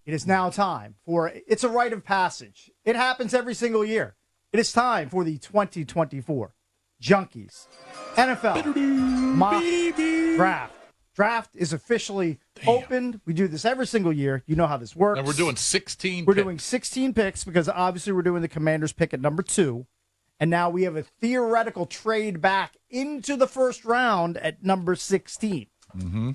It is now time for it's a rite of passage. It happens every single year. It is time for the 2024 Junkies NFL Mock Draft. Draft is officially opened. We do this every single year. You know how this works. And we're doing 16 We're picks. doing 16 picks because obviously we're doing the Commanders pick at number 2. And now we have a theoretical trade back into the first round at number 16. Mm-hmm.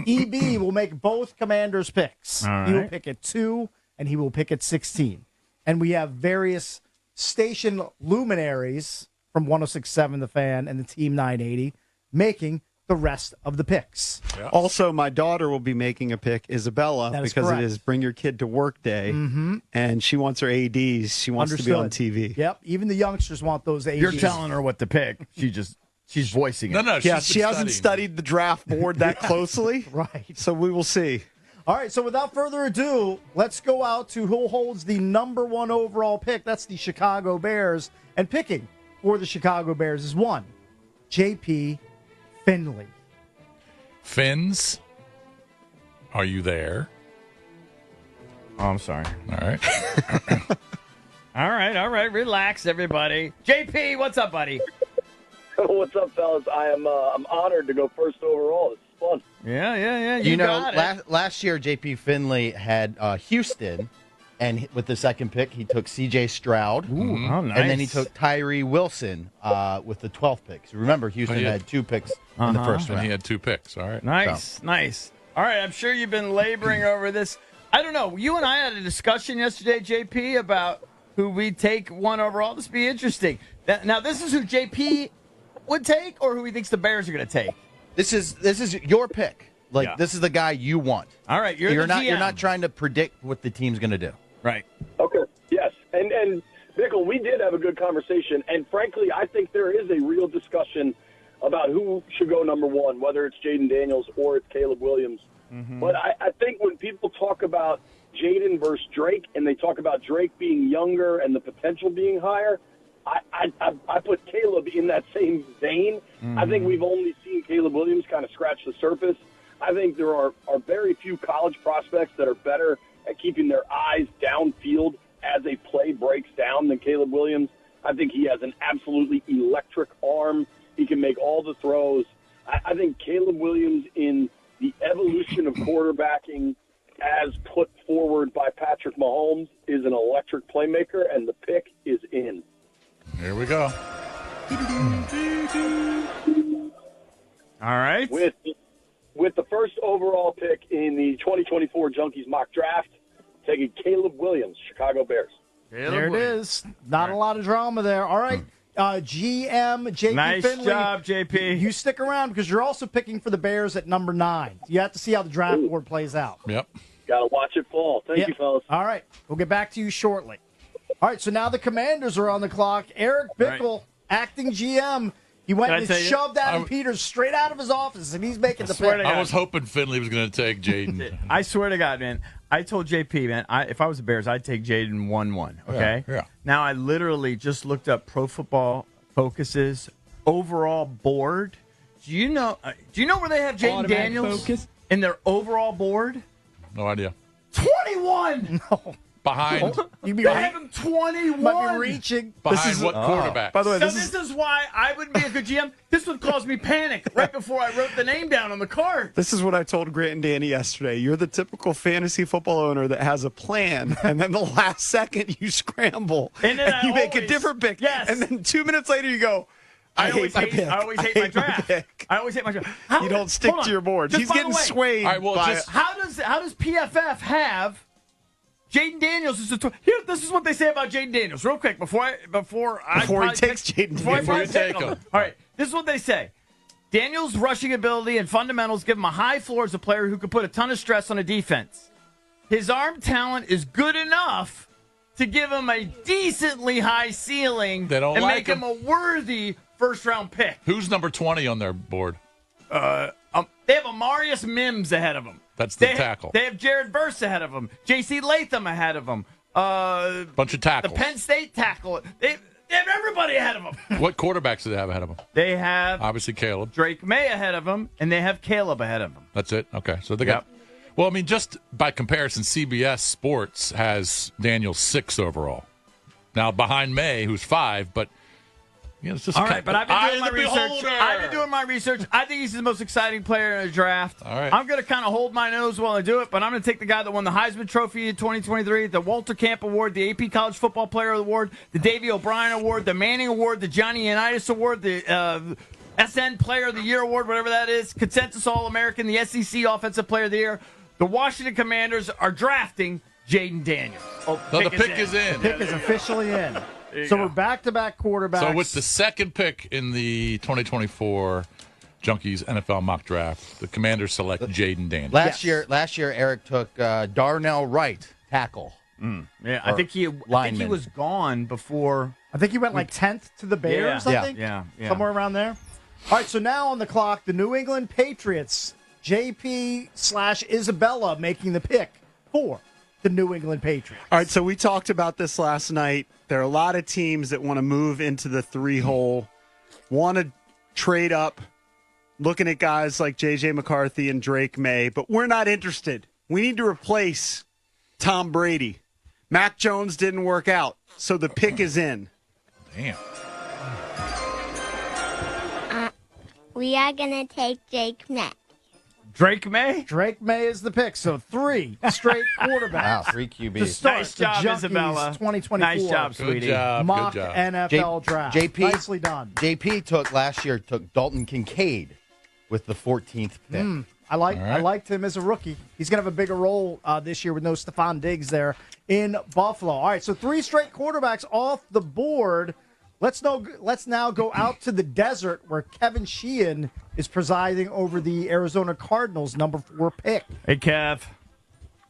EB will make both Commanders picks. All right. He will pick at 2, and he will pick at 16. And we have various station luminaries from 106.7 The Fan and the Team 980 making the rest of the picks. Yeah. Also, my daughter will be making a pick, Isabella, That is because correct. it is Bring Your Kid to Work Day, and she wants her ADs. She wants to be on TV. Yep, even the youngsters want those ADs. You're telling her what to pick. She's voicing it. No, Yeah, she's she been hasn't studying. studied the draft board that closely, Right. so we will see. All right, so without further ado, let's go out to who holds the number 1 overall pick. That's the Chicago Bears. And picking for the Chicago Bears is one, J.P. Finley. Finns, are you there? Oh, I'm sorry. All right. All right. Relax, everybody. JP, what's up, buddy? What's up, fellas? I'm honored to go first overall. This is fun. Yeah. You know, got it. last year J.P. Finley had Houston, and with the second pick, he took C.J. Stroud. Ooh, oh, nice. And then he took Tyree Wilson with the 12th pick. So remember, Houston yeah. had 2 picks in the first And round. he had 2 picks. All right. Nice. All right, I'm sure you've been laboring over this. I don't know. You and I had a discussion yesterday, JP, about who we take 1 overall. This would be interesting. Now, this is who JP would take, or who he thinks the Bears are going to take. This is your pick. Like, Yeah. this is the guy you want. All right, you're the not GM. you're not trying to predict what the team's going to do. Right. Okay. Yes. And Mickle, we did have a good conversation, and frankly, I think there is a real discussion about who should go number 1, whether it's Jaden Daniels or it's Caleb Williams. But I think when people talk about Jaden versus Drake, and they talk about Drake being younger and the potential being higher, I put Caleb in that same vein. I think we've only seen Caleb Williams kind of scratch the surface. I think there are very few college prospects that are better at keeping their eyes downfield as a play breaks down than Caleb Williams. I think he has an absolutely electric arm. He can make all the throws. I think Caleb Williams, in the evolution of quarterbacking as put forward by Patrick Mahomes, is an electric playmaker, and the pick is in. Here we go. All right. With the first overall pick in the 2024 Junkies mock draft, taking Caleb Williams, Chicago Bears. There it is. Not a lot of drama there. All right, GM J.P. Nice Finley. job, JP. You stick around because you're also picking for the Bears at number 9. You have to see how the draft board plays out. Yep. Got to watch it fall. Thank you, fellas. All right. We'll get back to you shortly. All right, so now the Commanders are on the clock. Eric Bickle, acting GM. He went Can I and tell you? shoved Adam Peters straight out of his office, and he's making the swear pick. to I was hoping Finley was going to take Jaden. I swear to God, man. I told JP, man, if I was the Bears, I'd take Jaden 1-1. Okay. Yeah. Now I literally just looked up Pro Football Focus's overall board. Do you know where they have Jaden Daniels in their overall board? No idea. 21. No. Behind You be They have him 21. might be reaching. behind what quarterback? By the way, So this this is why I wouldn't be a good GM. This would cause me panic right before I wrote the name down on the card. is what I told Grant and Danny yesterday. You're the typical fantasy football owner that has a plan, and then the last second you scramble And then I you make a always- different pick. Yes. And then 2 minutes later you go, I always hate my pick. I always hate my draft. pick. I always hate my draft. How- You don't stick hold to on. your board. Just He's by the getting way, swayed. All right, well, by just- How does PFF have Jaden Daniels is here? This is what they say about Jaden Daniels. Real quick before he Before he takes Jaden Before I Before you probably take pick him. him. All right. This is what they say. Daniels' rushing ability and fundamentals give him a high floor as a player who can put a ton of stress on a defense. His arm talent is good enough to give him a decently high ceiling They don't and like make him a worthy first-round pick. Who's number 20 on their board? They have Amarius Mims ahead of him. That's the They tackle. They have Jared Verse ahead of him. J.C. Latham ahead of him. Bunch of The tackles. Penn State tackle. They have everybody ahead of them. What quarterbacks do they have ahead of them? They have Obviously, Caleb. Drake May ahead of him, and they have Caleb ahead of him. That's it. Okay, so they got. Well, I mean, just by comparison, CBS Sports has Daniels 6 overall. Now, behind May, who's 5, but it's just all right. But I've been doing my research. beholder. I've been doing my research. I think he's the most exciting player in the draft. All right. I'm going to kind of hold my nose while I do it, but I'm going to take the guy that won the Heisman Trophy in 2023, the Walter Camp Award, the AP College Football Player Award, the Davey O'Brien Award, the Manning Award, the Johnny Unitas Award, the SN Player of the Year Award, whatever that is, Consensus All-American, the SEC Offensive Player of the Year. The Washington Commanders are drafting Jaden Daniels. No, the pick is in. The pick is officially in. So we're back-to-back quarterbacks. So with the second pick in the 2024 Junkies NFL mock draft, the Commanders select Jaden Daniels. Last year, Eric took Darnell Wright, tackle. Yeah, I think he was gone before. I think he went like 10th to the Bears, Yeah. I think. Yeah. Somewhere around there. All right, so now on the clock, the New England Patriots, JP/Isabella making the pick for the New England Patriots. All right, so we talked about this last night. There are a lot of teams that want to move into the 3-hole, want to trade up, looking at guys like J.J. McCarthy and Drake May, but we're not interested. We need to replace Tom Brady. Mac Jones didn't work out, so the pick is in. Damn. We are going to take Drake May. Drake May? Drake May is the pick. So 3 straight quarterbacks. Wow, 3 To QBs. start Nice the job, Junkies Isabella. 2024 Nice job, Good sweetie. job. mock Good job. NFL draft. JP Nicely done. JP took last year Dalton Kincaid with the 14th pick. I liked him as a rookie. He's going to have a bigger role this year with no Stephon Diggs there in Buffalo. All right, so 3 straight quarterbacks off the board. Let's now go out to the desert where Kevin Sheehan is presiding over the Arizona Cardinals' number 4 pick. Hey, Kev.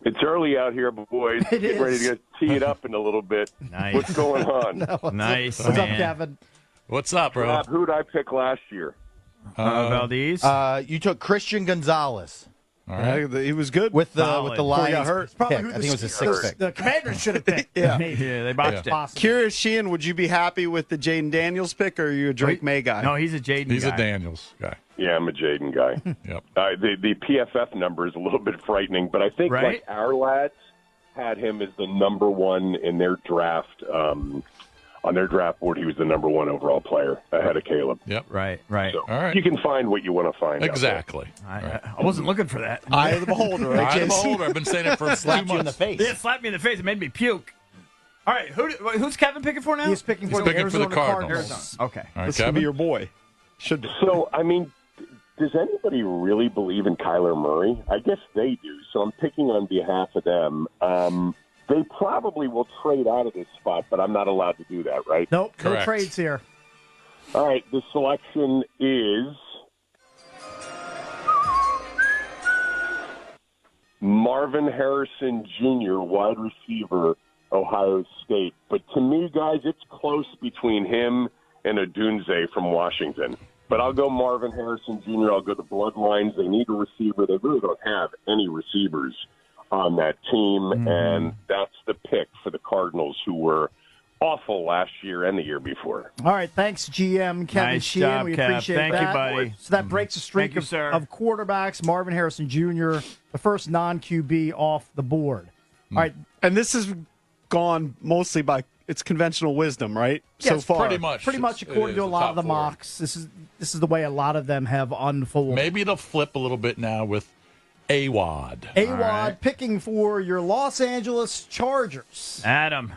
It's early out here, boys. It Get ready to tee it up in a little bit. Nice. What's going on? Nice, What's up, man. Kevin? What's up, bro? Rob, who'd I pick last year? Valdez. You took Christian Gonzalez All right. He was good. with the Solid. with the Before he got Lions hurt. pick. Probably I who think it was a 6th pick. The Commanders should have picked. Maybe. Yeah, they botched it. Possible. Curious, Sheehan, would you be happy with the Jaden Daniels pick, or are you a Drake May guy? No, he's a Jaden He's guy. a Daniels guy. Yeah, I'm a Jaden guy. Yep. The PFF number is a little bit frightening, but I think Right? like our lads had him as the number 1 in their draft. On their draft board, he was the number 1 overall player ahead of Caleb. Yep. Right. So All right. you can find what you want to find. Exactly. I wasn't looking for that. Eye of the beholder, right, I'm JC? older. I've been saying it for 2 Slapped you in the months. face. It slapped me in the face. It made me puke. All right, who's Kevin picking for now? He's picking for He's the picking for the Arizona Cardinals. Cardinals. Okay. All right, This could be Kevin. your boy. Should be. So, I mean, does anybody really believe in Kyler Murray? I guess they do, so I'm picking on behalf of them. They probably will trade out of this spot, but I'm not allowed to do that, right? Nope, no Correct. trades here. All right, the selection is Marvin Harrison Jr., wide receiver, Ohio State. But to me, guys, it's close between him and Odunze from Washington. But I'll go Marvin Harrison Jr. I'll go the Bloodlines. They need a receiver. They really don't have any receivers on that team, and that's the pick for the Cardinals, who were awful last year and the year before. All right, thanks, GM Kevin Nice Sheehan. job, We Kev. appreciate Thank you, that. buddy. So that breaks a streak Thank you, sir. of quarterbacks. Marvin Harrison Jr., the first non-QB off the board. All right, And this has gone mostly by its conventional wisdom, right? Yes, so far. Pretty much. pretty much It according is to a lot of the top 4. mocks. This is the way a lot of them have unfolded. Maybe it'll flip a little bit now with AWOD. AWOD picking for your Los Angeles Chargers. Adam.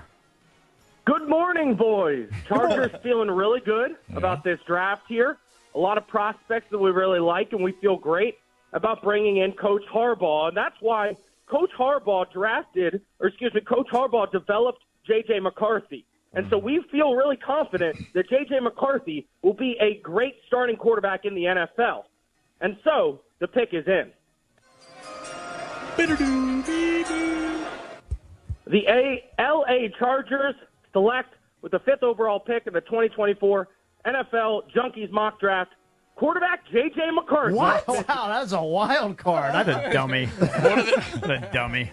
Good morning, boys. Chargers feeling really good about this draft here. A lot of prospects that we really like, and we feel great about bringing in Coach Harbaugh. And that's why Coach Harbaugh developed J.J. McCarthy. And so we feel really confident that J.J. McCarthy will be a great starting quarterback in the NFL. And so the pick is in. The L.A. Chargers select with the 5th overall pick in the 2024 NFL Junkies mock draft, quarterback J.J. McCarthy. Wow, that's a wild card. What a dummy. What a dummy.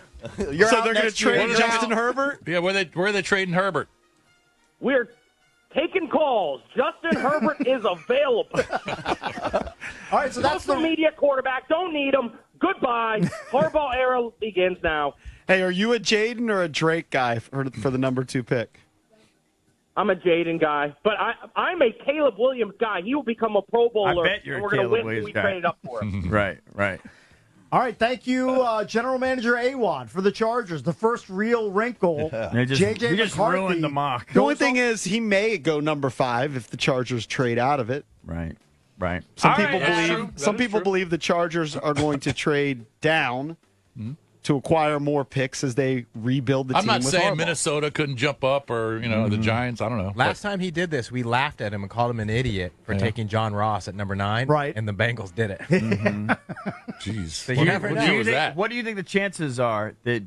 You're So out they're going to next year. trade Justin Herbert? Yeah, where are they trading Herbert? We're taking calls. Justin Herbert is available. All right, so that's Social the media quarterback. Don't need him. Goodbye. Harbaugh era begins now. Hey, are you a Jaden or a Drake guy for the number 2 pick? I'm a Jaden guy, but I'm a Caleb Williams guy. He will become a Pro Bowler. I bet you're and a we're going to Caleb win Williams what we guy. traded up for him. Right. All right, thank you, General Manager Awad, for the Chargers. The first real wrinkle. He JJ just McCarthy ruined the mock. The only thing is he may go number 5 if the Chargers trade out of it. Right. Some All people right, that's believe true. some That is people true. believe the Chargers are going to trade down to acquire more picks as they rebuild the I'm team. not with saying Harbaugh. Minnesota couldn't jump up or, the Giants. I don't know. Last time he did this, we laughed at him and called him an idiot for taking John Ross at number 9. Right. And the Bengals did it. Jeez. So you never know. was that? What do you think the chances are that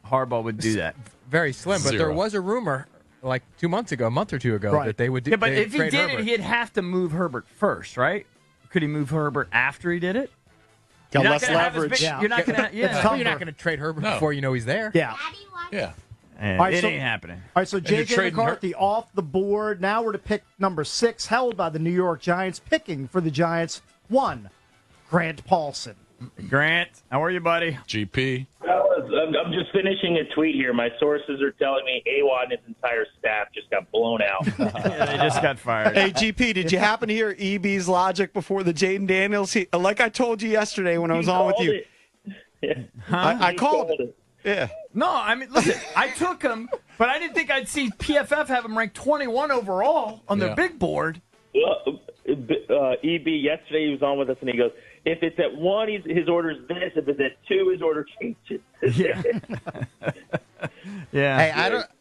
Harbaugh would do that? Very slim. But there Zero. was a rumor like 2 months ago, a month or two ago, Right. that they would do Yeah, but they'd if he trade did Herbert. it, he'd have to move Herbert first, right? Could he move Herbert after he did it? Got You're not less gonna have as leverage. big- Yeah. You're not going to. It's Yeah. tough. You're not going to trade Herbert No. before you know he's there. Yeah. Yeah. And All right, it so- ain't happening. All right, so you're JJ trading McCarthy off the board. Now we're to pick number 6, held by the New York Giants. Picking for the Giants, 1, Grant Paulson. Grant, how are you, buddy? GP. I'm just finishing a tweet here. My sources are telling me AWOD and his entire staff just got blown out. Yeah, they just got fired. Hey, GP, did you happen to hear EB's logic before the Jaden Daniels? Like I told you yesterday when I was He on with called you. it. I He called it. Yeah. No, I mean, listen, I took him, but I didn't think I'd see PFF have him ranked 21 overall on their Yeah. big board. Well, EB, yesterday he was on with us, and he goes, if it's at 1, his order is this. If it's at 2, his order changes. Yeah. Yeah. Hey,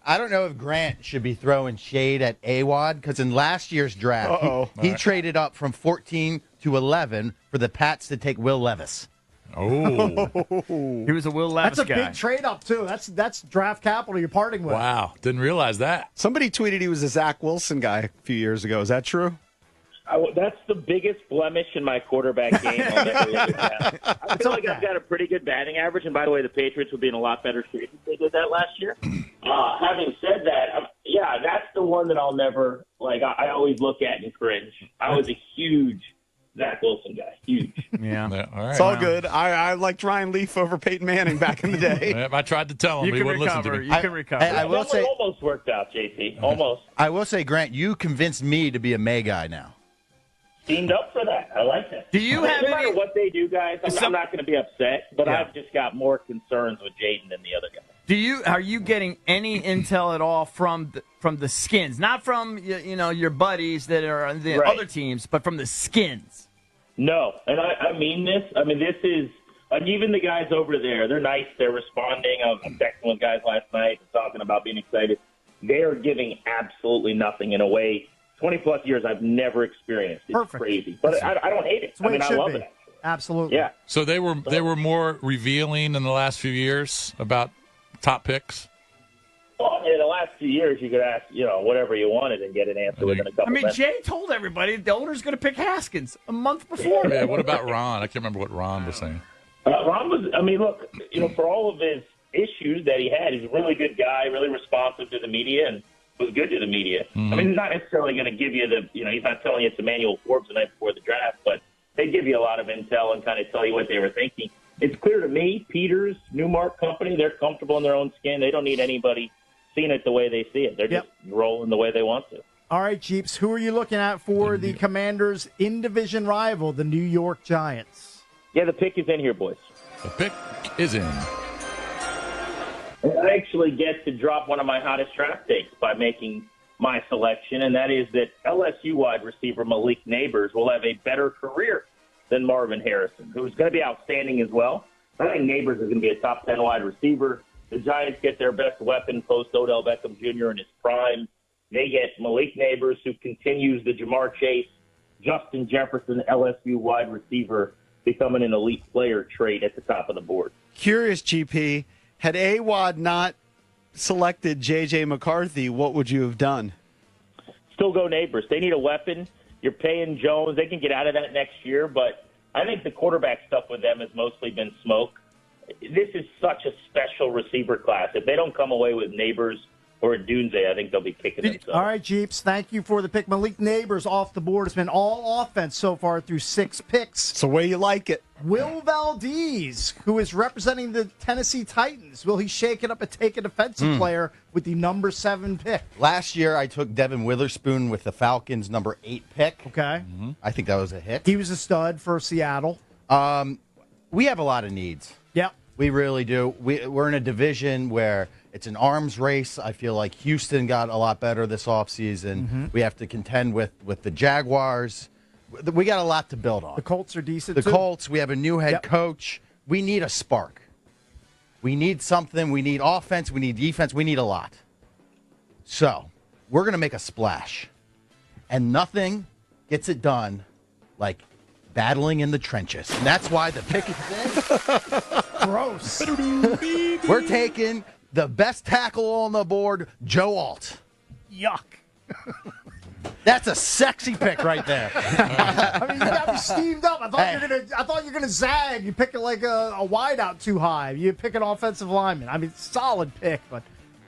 I don't know if Grant should be throwing shade at Awad because in last year's draft, he traded up from 14 to 11 for the Pats to take Will Levis. Oh. He was a Will Levis That's a guy. big trade up, too. That's draft capital you're parting with. Wow. Didn't realize that. Somebody tweeted he was a Zach Wilson guy a few years ago. Is that true? That's the biggest blemish in my quarterback game I'll never live down. I feel like I've got a pretty good batting average, and by the way, the Patriots would be in a lot better shape if they did that last year. Having said that, that's the one that I'll never, I always look at and cringe. I was a huge Zach Wilson guy, huge. Yeah. Yeah, all right. It's all good. I liked Ryan Leaf over Peyton Manning back in the day. Yep, I tried to tell him, You but he can wouldn't listen to recover. me. You can recover. I will That one say, almost worked out, JP. Almost. I will say, Grant, you convinced me to be a May guy now. Teamed up for that. I like that. Do you have no matter any- what they do, guys, I'm not going to be upset, but Yeah. I've just got more concerns with Jaden than the other guy. Are you getting any intel at all from the Skins? Not from your buddies that are on the Right. other teams, but from the Skins. No, and I mean this. I mean, this is even the guys over there. They're nice. They're responding. I was texting with guys last night talking about being excited. They are giving absolutely nothing in a way 20-plus years I've never experienced. It's Perfect. crazy. But I don't hate it. That's the way I it should love be. it. Absolutely. Yeah. So they were more revealing in the last few years about top picks. Well, in the last few years, you could ask, whatever you wanted and get an answer within a couple I mean, minutes. Jay told everybody the owner's going to pick Haskins a month before. Yeah, what about Ron? I can't remember what Ron was saying. Ron was, look, for all of his issues that he had, he's a really good guy, really responsive to the media, and was good to the media. Mm-hmm. I mean, he's not necessarily going to give you he's not telling you it's Emmanuel Forbes the night before the draft, but they give you a lot of intel and kind of tell you what they were thinking. It's clear to me, Peters, Newmark Company, they're comfortable in their own skin. They don't need anybody seeing it the way they see it. They're just rolling the way they want to. All right, Jeeps, who are you looking at for the Commanders' in-division rival, the New York Giants? Yeah, the pick is in here, boys. The pick is in. I actually get to drop one of my hottest draft takes by making my selection, and that is that LSU wide receiver Malik Neighbors will have a better career than Marvin Harrison, who's going to be outstanding as well. I think Neighbors is going to be a top 10 wide receiver. The Giants get their best weapon post Odell Beckham Jr. in his prime. They get Malik Neighbors, who continues the Jamar Chase, Justin Jefferson, LSU wide receiver, becoming an elite player trade at the top of the board. Curious, GP, had Awad not selected J.J. McCarthy, what would you have done? Still go Neighbors. They need a weapon. You're paying Jones. They can get out of that next year, but I think the quarterback stuff with them has mostly been smoke. This is such a special receiver class. If they don't come away with Neighbors Dunze, I think they'll be kicking themselves. All right, Jeeps, thank you for the pick. Malik Neighbors off the board. It's been all offense so far through 6 picks. It's the way you like it. Will Valdez, who is representing the Tennessee Titans, will he shake it up and take a defensive player with the number 7 pick? Last year, I took Devin Witherspoon with the Falcons' number 8 pick. Okay. I think that was a hit. He was a stud for Seattle. We have a lot of needs. Yep. We really do. We're in a division where it's an arms race. I feel like Houston got a lot better this offseason. We have to contend with the Jaguars. We got a lot to build on. The Colts are decent, The too. Colts, we have a new head coach. We need a spark. We need something. We need offense. We need defense. We need a lot. So we're going to make a splash. And nothing gets it done like battling in the trenches. And that's why the pick is in. Gross. We're taking the best tackle on the board, Joe Alt. Yuck. That's a sexy pick right there. I mean, you got me steamed up. I thought you were gonna zag. You pick like a wideout too high. You pick an offensive lineman. I mean, solid pick, but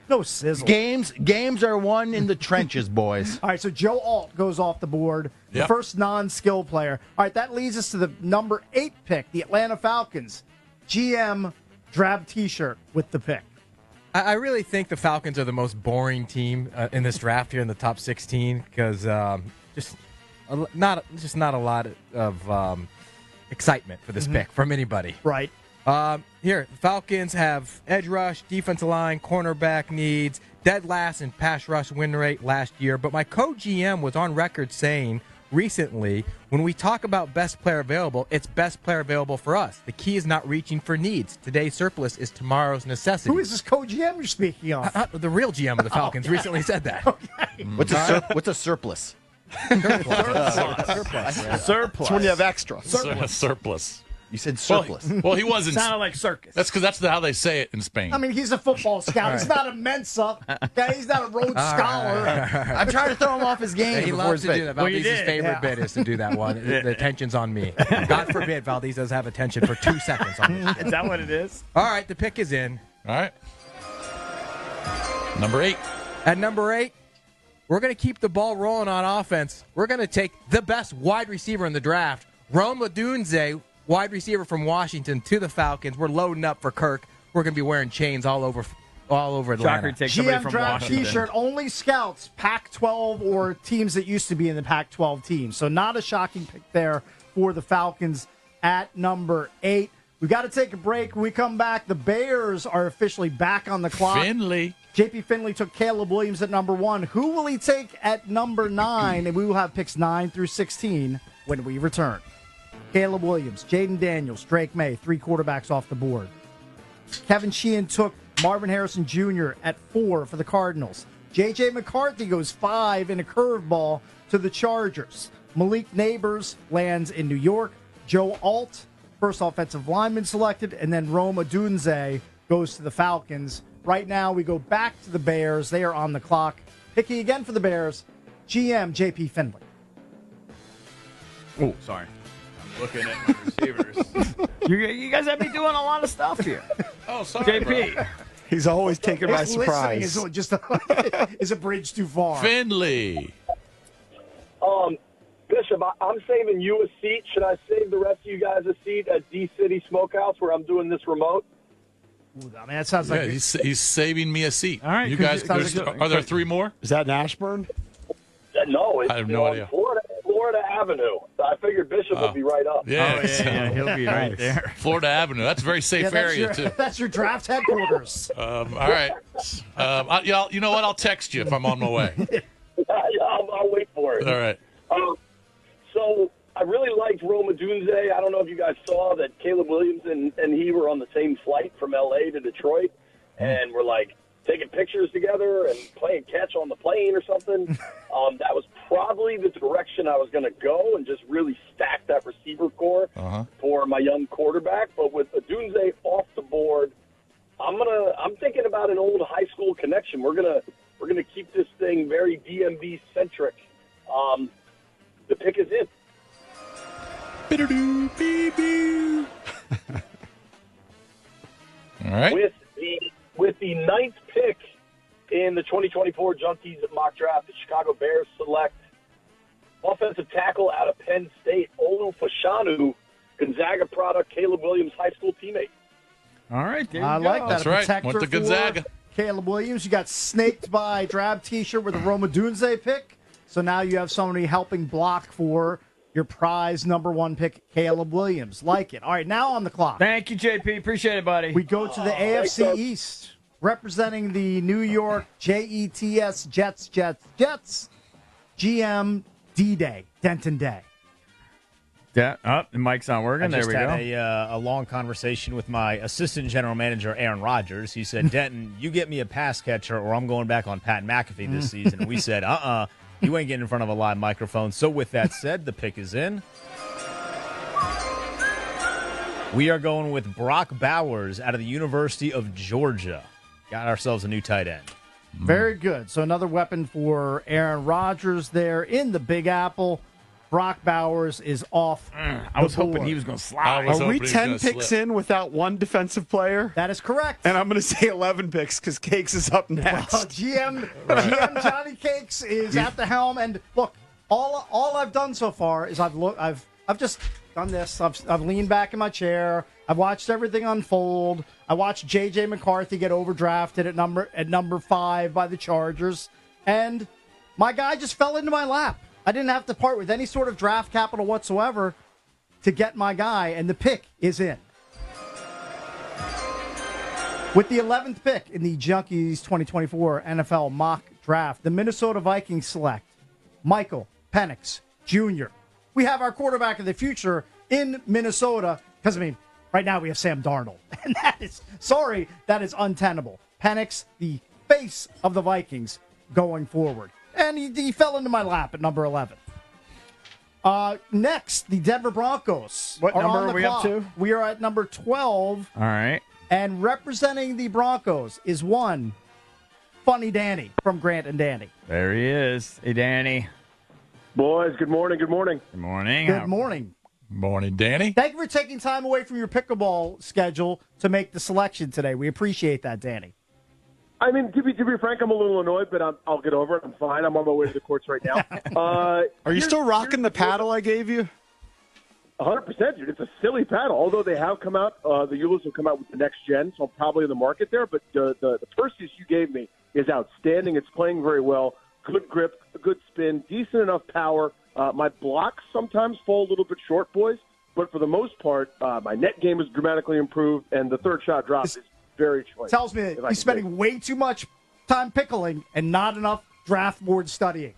no sizzle. Games are won in the trenches, boys. All right, so Joe Alt goes off the board. Yep. First non-skill player. All right, that leads us to the number 8 pick, the Atlanta Falcons. GM drab T-shirt with the pick. I really think the Falcons are the most boring team in this draft here in the top 16 because just not a lot of excitement for this pick from anybody. Right. Here, the Falcons have edge rush, defensive line, cornerback needs, dead last in pass rush win rate last year. But my co-GM was on record saying recently, when we talk about best player available, it's best player available for us. The key is not reaching for needs. Today's surplus is tomorrow's necessity. Who is this co-GM you're speaking of? The real GM of the Falcons recently said that. Okay. What's a surplus? Surplus. It's when you have extra. Surplus. You said surplus. Well, he wasn't. Sounded like circus. That's because that's how they say it in Spain. I mean, he's a football scout. He's not a Mensa. Okay? He's not a Rhodes Scholar. I'm trying to throw him off his game. He before loves his to do pick. that. Well, you Valdez's did, favorite bit is to do that one. The attention's on me. God forbid Valdez does have attention for 2 seconds on this. Is that what it is? All right, the pick is in. All right. Number 8. At number 8, we're going to keep the ball rolling on offense. We're going to take the best wide receiver in the draft, Rome Odunze, wide receiver from Washington, to the Falcons. We're loading up for Kirk. We're going to be wearing chains all over Atlanta. Shocker takes somebody GM from draft Washington. T-shirt only scouts Pac-12 or teams that used to be in the Pac-12 team. So not a shocking pick there for the Falcons at number 8. We've got to take a break. When we come back, the Bears are officially back on the clock. Finley. JP Finley took Caleb Williams at number 1. Who will he take at number 9? And we will have picks 9 through 16 when we return. Caleb Williams, Jaden Daniels, Drake May, 3 quarterbacks off the board. Kevin Sheehan took Marvin Harrison Jr. at 4 for the Cardinals. J.J. McCarthy goes 5 in a curveball to the Chargers. Malik Neighbors lands in New York. Joe Alt, first offensive lineman selected, and then Rome Odunze goes to the Falcons. Right now, we go back to the Bears. They are on the clock. Picking again for the Bears, GM J.P. Finley. Oh, sorry. I'm looking at my receivers. You guys have me doing a lot of stuff here. Oh, sorry, JP. bro. He's always taken by Listening surprise. is just is a bridge too far. Finley. Bishop, I'm saving you a seat. Should I save the rest of you guys a seat at D-City Smokehouse where I'm doing this remote? Ooh, I mean, that sounds like He's saving me a seat. All right, you 'cause guys. it sounds Are there 3 more? Is that in Ashburn? No, it's I have no on idea. Florida Avenue. I figured Bishop would be right up. Yeah, He'll be right there. Florida Avenue. That's a very safe area too. That's your draft headquarters. All right. You know what? I'll text you if I'm on my way. I'll wait for it. All right. So I really liked Rome Odunze. I don't know if you guys saw that Caleb Williams and he were on the same flight from L.A. to Detroit, and we're like taking pictures together and playing catch on the plane or something. That was probably the direction I was going to go and just really stack that receiver core for my young quarterback. But with Odunze off the board, I'm thinking about an old high school connection. We're gonna keep this thing very DMV centric. The pick is in. All right. With the 9th pick in the 2024 Junkies mock draft, the Chicago Bears select offensive tackle out of Penn State, Olu Fashanu, Gonzaga product, Caleb Williams' high school teammate. All right, there you I go. like that. That's A right. protector Went to for Gonzaga. Caleb Williams. You got snaked by Drab T-shirt with a Roma Dunze pick. So now you have somebody helping block for your prize number 1 pick, Caleb Williams. Like it. All right, now on the clock. Thank you, JP. Appreciate it, buddy. We go to the AFC East, representing the New York Jets, GM D-Day, Denton Day. Yeah, the mic's not working. I There just we had go. a long conversation with my assistant general manager, Aaron Rodgers. He said, Denton, you get me a pass catcher or I'm going back on Pat McAfee this season. And we said, you ain't getting in front of a live microphone. So with that said, the pick is in. We are going with Brock Bowers out of the University of Georgia. Got ourselves a new tight end. Very good. So another weapon for Aaron Rodgers there in the Big Apple. Brock Bowers is off. I was hoping he was going to slide. Are we 10 picks in without one defensive player? That is correct. And I'm going to say 11 picks because Cakes is up next. Well, GM Johnny Cakes is at the helm. And look, all I've done so far is I've just done this. I've leaned back in my chair. I've watched everything unfold. I watched J.J. McCarthy get overdrafted at number 5 by the Chargers. And my guy just fell into my lap. I didn't have to part with any sort of draft capital whatsoever to get my guy, and the pick is in. With the 11th pick in the Junkies 2024 NFL mock draft, the Minnesota Vikings select Michael Penix Jr. We have our quarterback of the future in Minnesota because, right now we have Sam Darnold, and that is untenable. Penix, the face of the Vikings going forward. And he fell into my lap at number 11. Next, the Denver Broncos. What are number on the are we up clock. to? We are at number 12. All right. And representing the Broncos is one Funny Danny from Grant and Danny. There he is. Hey, Danny. Boys, good morning. Good morning. Good morning. Good morning. Morning, Danny. Thank you for taking time away from your pickleball schedule to make the selection today. We appreciate that, Danny. To be frank, I'm a little annoyed, but I'll get over it. I'm fine. I'm on my way to the courts right now. Are you still rocking the paddle I gave you? 100%, dude. It's a silly paddle. Although they have come out, the Eulas have come out with the next gen, so I'm probably in the market there. But the Perseus you gave me is outstanding. It's playing very well. Good grip, a good spin, decent enough power. My blocks sometimes fall a little bit short, boys. But for the most part, my net game is dramatically improved, and the third shot drop is very choice. Tells me that he's spending way too much time pickling and not enough draft board studying.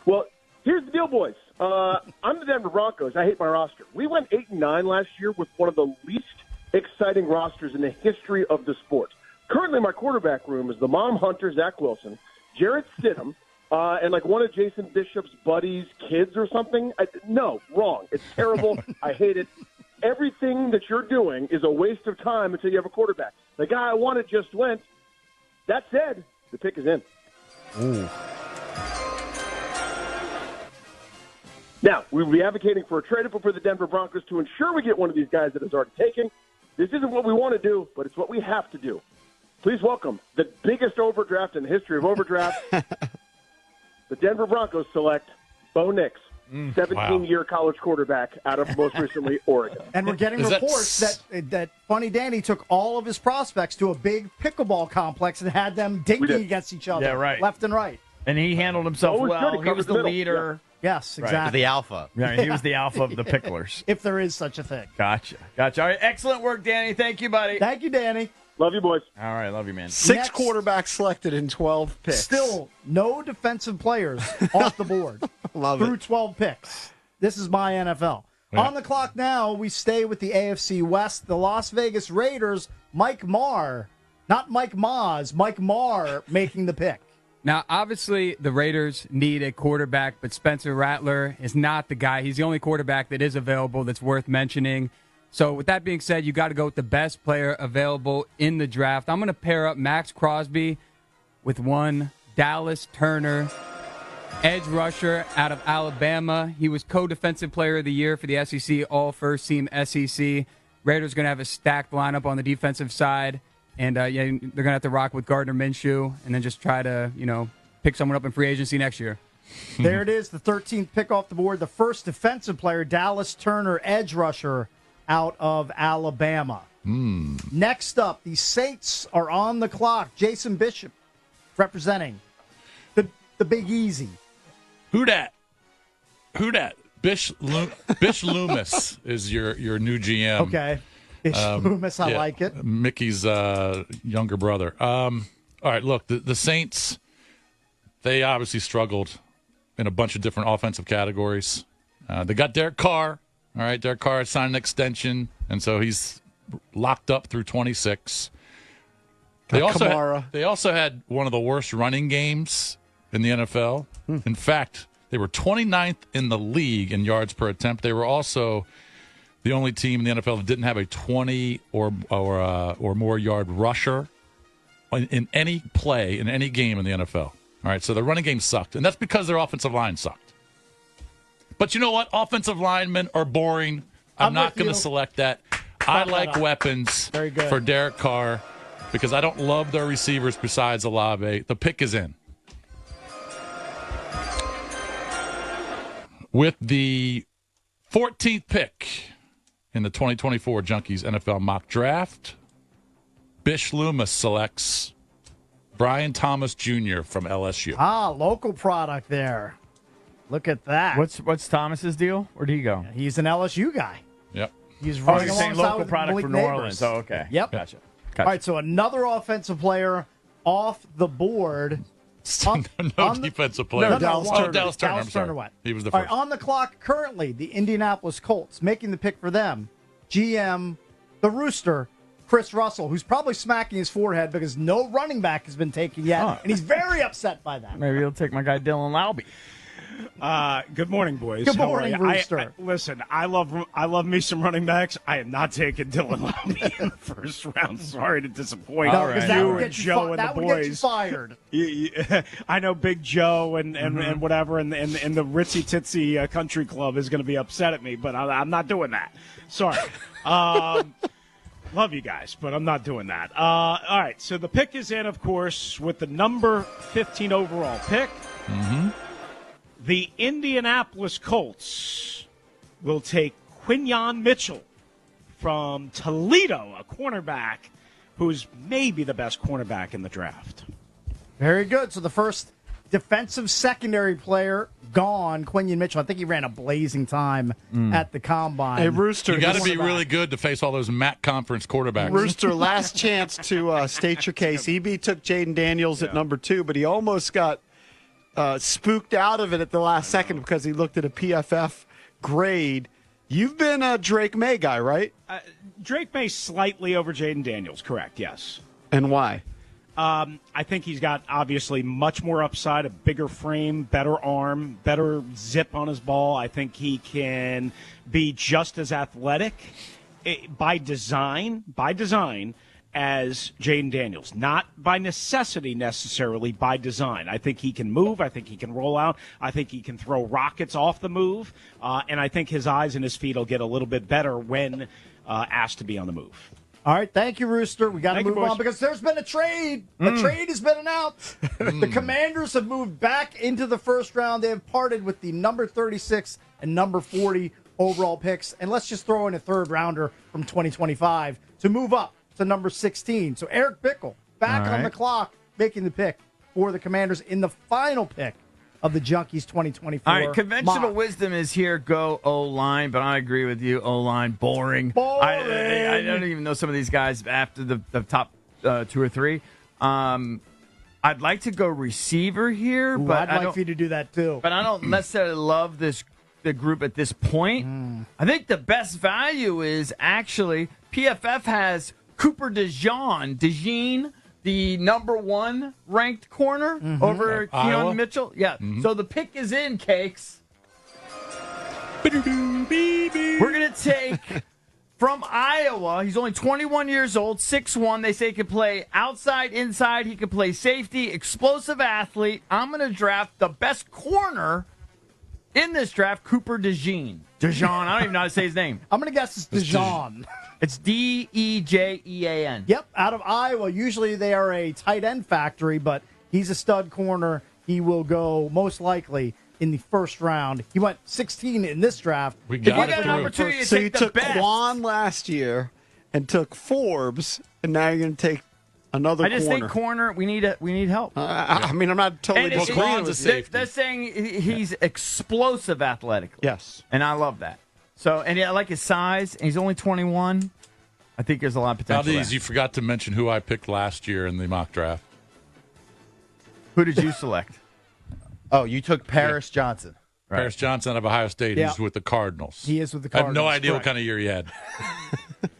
Well, here's the deal, boys. I'm the Denver Broncos. I hate my roster. We went 8-9 last year with one of the least exciting rosters in the history of the sport. Currently, my quarterback room is the Mom Hunter, Zach Wilson, Jarrett Stidham, and like one of Jason Bishop's buddies' kids or something. No, wrong. It's terrible. I hate it. Everything that you're doing is a waste of time until you have a quarterback. The guy I wanted just went. That said, the pick is in. Ooh. Now, we will be advocating for a trade-up for the Denver Broncos to ensure we get one of these guys that is already taken. This isn't what we want to do, but it's what we have to do. Please welcome the biggest overdraft in the history of overdraft. The Denver Broncos select Bo Nix. 17-year college quarterback out of most recently Oregon. And we're getting reports that Funny Danny took all of his prospects to a big pickleball complex and had them dinking against each other, left and right. And he handled himself well. He was the leader. Yeah. Yes, exactly. Right, the alpha. Yeah, he was the alpha of the picklers. If there is such a thing. Gotcha. All right, excellent work, Danny. Thank you, buddy. Thank you, Danny. Love you, boys. All right, love you, man. 6 quarterbacks selected in 12 picks. Still no defensive players off the board through 12 picks. This is my NFL. Yeah. On the clock now, we stay with the AFC West. The Las Vegas Raiders, Mike Marr, not Mike Maz, Mike Marr making the pick. Now, obviously, the Raiders need a quarterback, but Spencer Rattler is not the guy. He's the only quarterback that is available that's worth mentioning. So with that being said, you got to go with the best player available in the draft. I'm going to pair up Max Crosby with one Dallas Turner, edge rusher out of Alabama. He was co-defensive player of the year for the SEC, all first-team SEC. Raiders going to have a stacked lineup on the defensive side. And they're going to have to rock with Gardner Minshew and then just try to, pick someone up in free agency next year. There it is, the 13th pick off the board. The first defensive player, Dallas Turner, edge rusher out of Alabama. Next up, the Saints are on the clock. Jason Bishop representing the Big Easy. Who dat? Bish Loomis is your new GM. Okay. Bish Loomis, I like it. Mickey's younger brother. All right, look, the Saints, they obviously struggled in a bunch of different offensive categories. They got Derek Carr. All right, Derek Carr signed an extension, and so he's locked up through 26. They also had one of the worst running games in the NFL. In fact, they were 29th in the league in yards per attempt. They were also the only team in the NFL that didn't have a 20 or more yard rusher in any play in any game in the NFL. All right, so the running game sucked, and that's because their offensive line sucked. But you know what? Offensive linemen are boring. I'm not going to select that. I like weapons for Derek Carr because I don't love their receivers besides Olave. The pick is in. With the 14th pick in the 2024 Junkies NFL mock draft, Bish Loomis selects Brian Thomas Jr. from LSU. Local product there. Look at that. What's Thomas's deal? Where did he go? He's an LSU guy. Yep. He's running you're saying alongside local with product Malik for New Neighbors. Orleans. Oh, okay. Yep. Gotcha. All right, so another offensive player off the board. No defensive player. Dallas Turner. Turner went. He was the All first. right, on the clock currently, the Indianapolis Colts making the pick for them. GM, the Rooster, Chris Russell, who's probably smacking his forehead because no running back has been taken yet, and he's very upset by that. Maybe he'll take my guy Dylan Laube. Good morning, boys. Good morning, Rooster. Listen, I love me some running backs. I am not taking Dylan Laube in the first round. Sorry to disappoint you and Joe and the boys. Would get you fired. I know Big Joe and whatever, and the Ritzy Titsy Country Club is going to be upset at me, but I'm not doing that. Sorry. Love you guys, but I'm not doing that. All right, so the pick is in, of course, with the number 15 overall pick. The Indianapolis Colts will take Quinyon Mitchell from Toledo, a cornerback who's maybe the best cornerback in the draft. Very good. So the first defensive secondary player gone, Quinyon Mitchell. I think he ran a blazing time at the Combine. Hey, Rooster. You got to be really good to face all those MAC conference quarterbacks. Rooster, last chance to state your case. EB took Jaden Daniels at number 2, but he almost got spooked out of it at the last second because he looked at a PFF grade. You've been a Drake May guy, right? Drake May slightly over Jaden Daniels, correct, yes. And why? I think he's got, obviously, much more upside, a bigger frame, better arm, better zip on his ball. I think he can be just as athletic by design, as Jaden Daniels. Not by necessity necessarily, by design. I think he can move. I think he can roll out. I think he can throw rockets off the move. And I think his eyes and his feet will get a little bit better when asked to be on the move. All right, thank you, Rooster. We got to move on because there's been a trade. A trade has been announced. The Commanders have moved back into the first round. They have parted with the number 36 and number 40 overall picks. And let's just throw in a third rounder from 2025 to move up to number 16. So Eric Bickle back on the clock, making the pick for the Commanders in the final pick of the Junkies 2024. All right, conventional mock. wisdom is here, go O-line, but I agree with you, O-line, boring. I don't even know some of these guys after the top 2 or 3. I'd like to go receiver here, but I'd like for you to do that too. But I don't necessarily love the group at this point. I think the best value is actually PFF has Cooper DeJean, the number 1 ranked corner over Keon Mitchell. Yeah. So the pick is in, Cakes. We're going to take from Iowa. He's only 21 years old, 6'1". They say he can play outside, inside. He can play safety, explosive athlete. I'm going to draft the best corner in this draft, Cooper DeJean. Dejan. I don't even know how to say his name. I'm going to guess it's Dejan. It's Dejean. Yep, out of Iowa. Usually they are a tight end factory, but he's a stud corner. He will go most likely in the first round. He went 16 in this draft. We got an opportunity to So take you the took best. Quan last year and took Forbes, and now you're going to take another I just corner. think corner. We need help. I mean, I'm not totally And disagreeing Quan's a with you. safety. They're saying he's explosive athletically. Yes. And I love that. So, and I like his size. And he's only 21. I think there's a lot of Now, potential. these, you forgot to mention who I picked last year in the mock draft. Who did you select? Oh, you took Paris Johnson. Paris Johnson out of Ohio State. Yeah. He's with the Cardinals. He is with the I have Cardinals. no idea what correct. kind of year he had.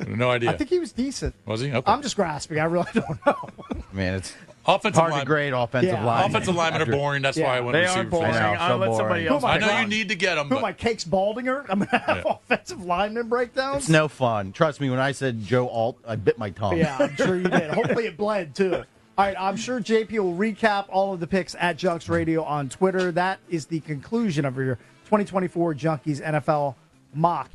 No idea. I think he was decent. Was he? Okay. I'm just grasping. I really don't know. Man, it's offensive hard to line. grade offensive Yeah. line. Offensive linemen are boring. That's why I went They receiver are boring. first. I know, I'll so let somebody boring. else. Who am I know pick. you need to get them, Who am but I, Cakes Baldinger? I'm going to have offensive lineman breakdowns? It's no fun. Trust me, when I said Joe Alt, I bit my tongue. Yeah, I'm sure you did. Hopefully it bled, too. All right, I'm sure JP will recap all of the picks at Junks Radio on Twitter. That is the conclusion of your 2024 Junkies NFL mock.